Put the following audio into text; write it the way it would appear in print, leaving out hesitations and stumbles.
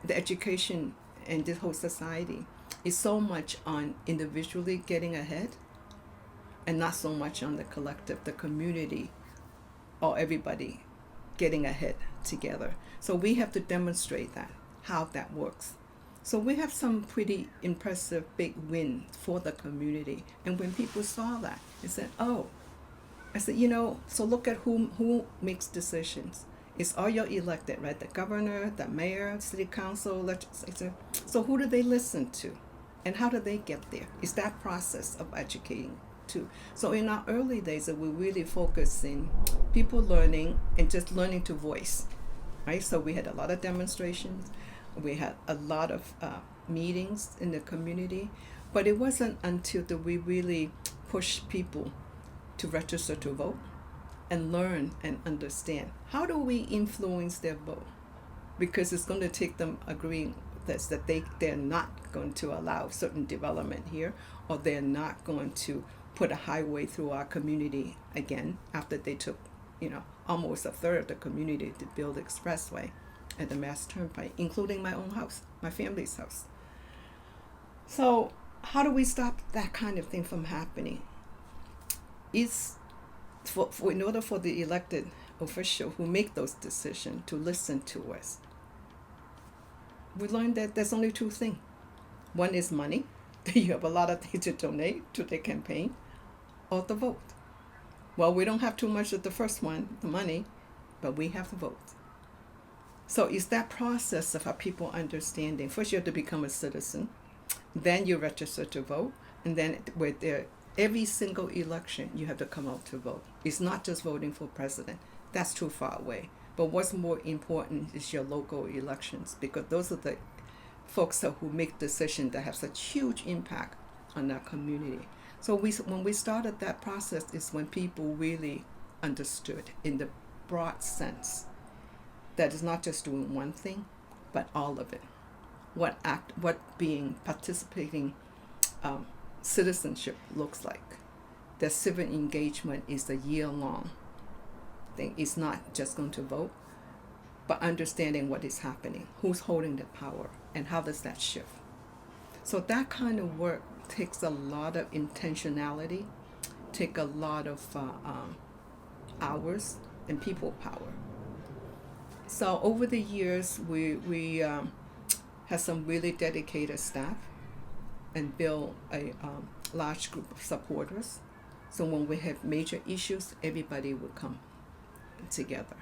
The education and this whole society is so much on individually getting ahead and not so much on the collective, the community, or everybody getting ahead together. So we have to demonstrate that, how that works. So we have some pretty impressive big wins for the community. And when people saw that, they said, oh, I said, so look at who makes decisions. It's all your elected, right? The governor, the mayor, city council, legislature. So who do they listen to? And how do they get there? It's that process of educating too. So in our early days, we really focused in people learning and just learning to voice, right? So we had a lot of demonstrations. We had a lot of meetings in the community. But it wasn't until we really pushed people to register to vote and learn and understand. How do we influence their vote? Because it's going to take them agreeing that they're not going to allow certain development here, or they're not going to put a highway through our community again after they took, almost a third of the community to build the expressway and the Mass Turnpike, including my own house, my family's house. So how do we stop that kind of thing from happening? It's in order for the elected official who make those decisions to listen to us. We learned that there's only two things. One is money. You have a lot of things to donate to the campaign, or the vote. Well, we don't have too much of the first one, the money, but we have the vote. So it's that process of how people understanding. First, you have to become a citizen. Then you register to vote. And then with every single election, you have to come out to vote. It's not just voting for president. That's too far away. But what's more important is your local elections, because those are the folks who make decisions that have such huge impact on our community. So when we started that process is when people really understood in the broad sense that it's not just doing one thing, but all of it. What being participating citizenship looks like. That civic engagement is a year-long thing. It's not just going to vote, but understanding what is happening, who's holding the power, and how does that shift. So that kind of work takes a lot of intentionality, take a lot of hours and people power. So over the years, we have some really dedicated staff and build a large group of supporters. So when we have major issues, everybody will come together.